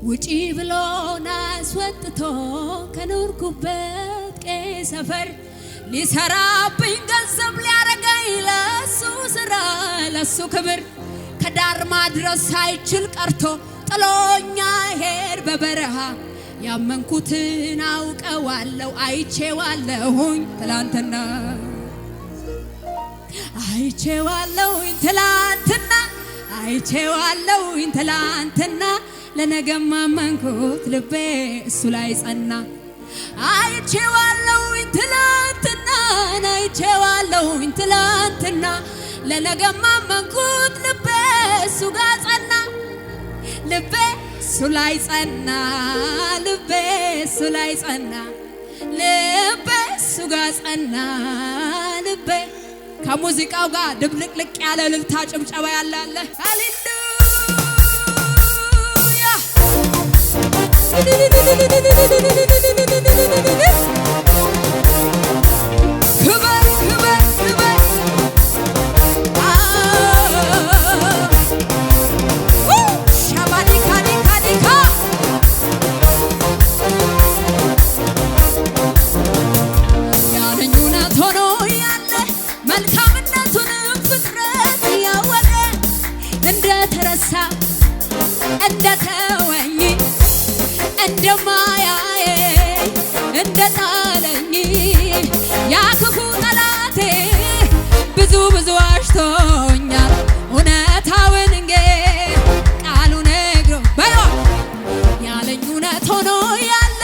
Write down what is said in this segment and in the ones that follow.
ውጪ ብሎና አስወጥቶ ከኖርኩበት ቀይ ሰፈር ሊሰራብኝ ገንዘብ ሊያረገኝ ለሱ ስራ ለሱ ክብር ከዳር ማድረስ ሳይችል ቀርቶ ጥሎኛ ሄድ በበረሃ ያመንኩትን አውቀዋለሁ አይቼዋለሁኝ ትላንትና አይቼዋለሁኝ ትላንትና አይቼዋለሁኝ ትላንትና ለነገም አመንኩት ልቤ እሱ ላይ ጸና አይቼዋለሁኝ ትላንትና አይቼዋለሁኝ ትላንትና ለነገም አመንኩት ልቤ እሱ ጋር ጸና ልቤ እሱ ላይ ጸና ልቤ እሱ ላይ ጸና ልቤ እሱ ጋር ጸና ልቤ ከሙዚቃው ጋር ድብልቅልቅ ያለ እልልታ ጭብጨባ ያላለ ሃሌሉያ ክበር ክበር ክበር ሻባዲካ ያለኝ እውነት ሆኖ ያለ መልካምነቱንም ፍጥረት ያወቀ እንደተረሳ እንደተወኝ እንደማያየ እንደጣለኝ ያ ክፉ ጠላቴ ብዙ ዋሽቶኛል እውነታውን እንጌ ቃሉ ነግሮ በሎ ያለኝ እውነት ሆኖ ያለ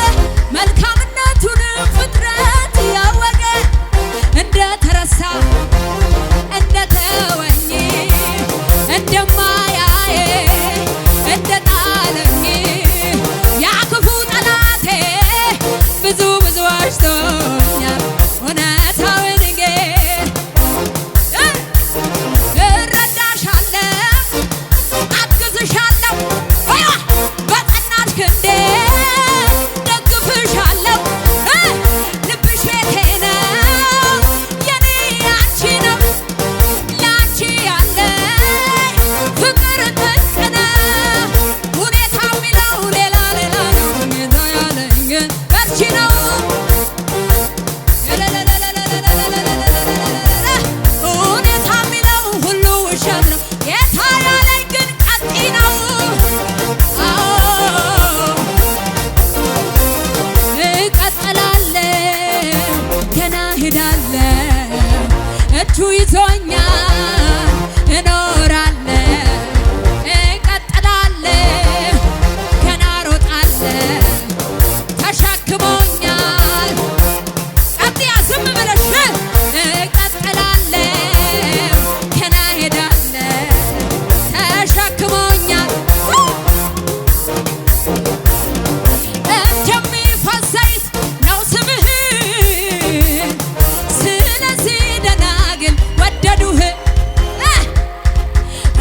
መልካምነቱንም ፍጥረት ያወቀ እንደተረሳ እንደተወኝ እንደማያየ እንደጣለኝ ያ ክፉ ጠላቴ ብዙ ዋሽቶኛል እውነታውን እንጌ እረዳሻለሁ አግዝሻለሁ በጸናች ክንዴ ደግፍሻለሁ ልብሽ ቤቴ ነው የኔ አንቺ ነው ለአንቺ ያለኝ ፍቅር ጥልቅ ነው ሁኔታው የሚለው ሌላ ነው ሁኔታ ያለኝ ግን በርቺ ነው ሁኔታ የሚለው ሁሉ ውሸት ነው ጌታ ያለኝ ግን ቀጥይ ነው እቀጥላለሁ ገና ሄዳለሁ እጁ ይዞኛል እኖራለሁ እቀጥላለሁ ገና ሮጣለሁ ተሸክሞኛል ቀጥያ ዝም ብለሽ እቀጥላለሁ ገና ሄዳለሁ ተሸክሞኛል እንደሚፈስ ዘይት ነው ስምህ ስለዚህ ደናግል ወደዱህ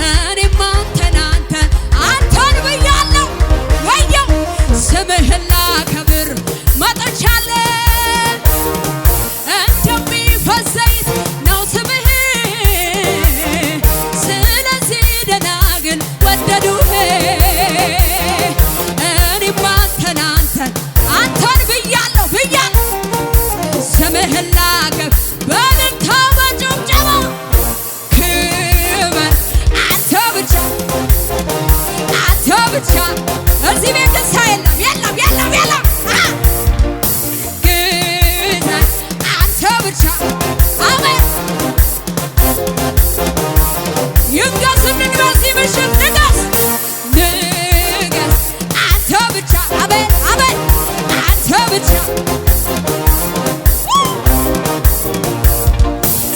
እኔማ አንተን ብያለሁ ወየው ስምህን ላከብር መጥቻለሁ እንደሚፈስ ዘይት ነው ስምህ ስለዚህ ደናግል ወደዱህ እኔማ አንተን ብያለሁ ስምህን ላከብር በእልልታ በጭብጨባ ክበር አንተ ብቻ እዚህ ቤት ደስታ የለም ግዛት አንተ ብቻ አሜን ይንገስልን በዚህ ምሽት ንገስ አንተ ብቻ አሜን አንተ ብቻ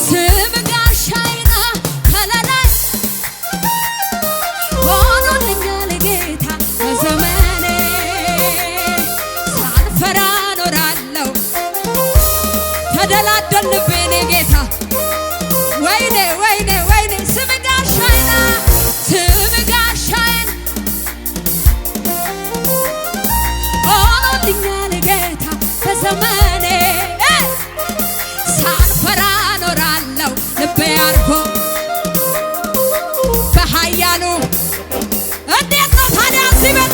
ስም ጋሻዬና ከለላይ ሆኖልኛል ጌታ በዘመኔ ሳልፈራ እኖራለሁ ተደላደልብኝ ጌታ ወይኔ ስም ጋሻዬና ሆኖልኛል ጌታ በዘመኔ ሳልፈራ እኖራለሁ ልቤ አርፎ በኃያሉ እንዴት ነው ታዲያ እዚህ ቤት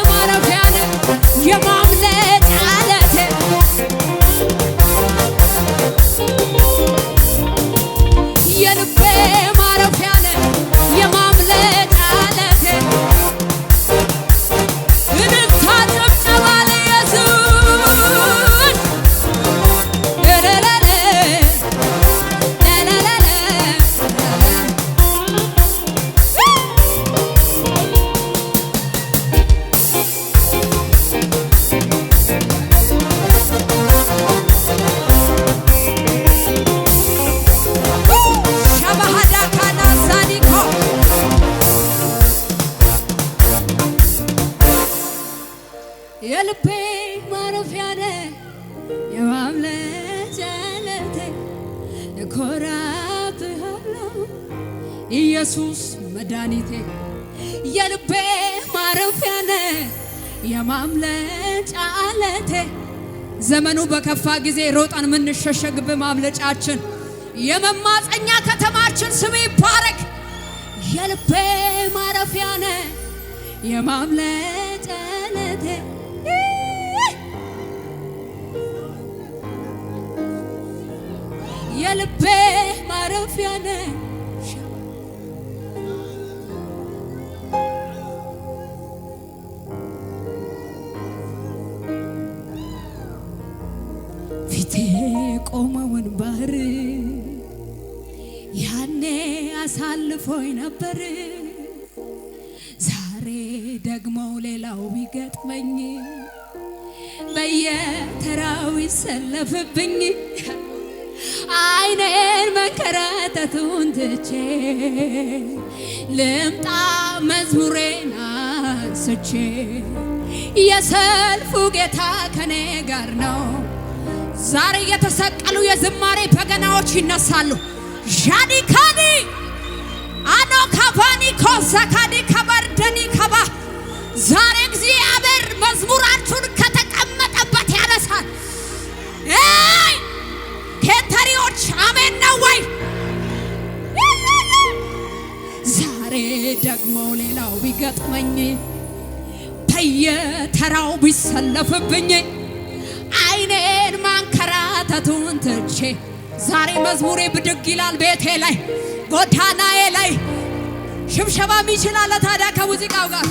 ማረፊያ ነህ የማምለጫ ዓለቴ የልቤ ማረፊያ ነህ የማምለጫ ዓለቴ እልልታ ጭብጨባ ለኢየሱስ ለለለለ ለለለለ ሻባሃዳካና ሳዲኮ የልቤ ማረፊያ ነህ የማምለጫ ዓለቴ እኮራብሃለሁ ኢየሱስ መድኃኒቴ የልቤ ማረፊያ ነህ የማምለጫ ዓለቴ ዘመኑ በከፋ ጊዜ ሮጠን የምንሸሸግብህ ማምለጫችን የመማፀኛ ከተማችን ስም ይባረክ የልቤ ማረፊያ ነህ የማምለጫ ዓለቴ የልቤ ማረፊያ ነህ ፊቴ ቆመውን ባህር ያኔ አሳልፎኝ ነበር ዛሬ ደግሞ ሌላው ቢገጥመኝ በየተራው ይሰለፍብኝ አይኔን መንከራተቱን ትቼ ልምጣ መዝሙሬን አንስቼ የሰልፉ ጌታ ከኔ ጋር ነው ዛሬ የተሰቀሉ የዝማሬ በገናዎች ይነሳሉ ዣዲካኒ አኖ ካፋኒ ኮሳካዲ ከባርደኒ ከባ ዛሬ እግዚአብሔር መዝሙራችሁን ከተቀመጠበት ያነሳል ኬተሪዎች አሜን ነው ወይ ዛሬ ደግሞ ሌላው ቢገጥመኝ በየተራው ቢሰለፍብኝ አይኔን ማንከራተቱን ትቼ ዛሬ መዝሙሬ ብድግ ይላል ቤቴ ላይ ጎዳናዬ ላይ ሽብሸባም ይችላል ታዲያ ከሙዚቃው ጋር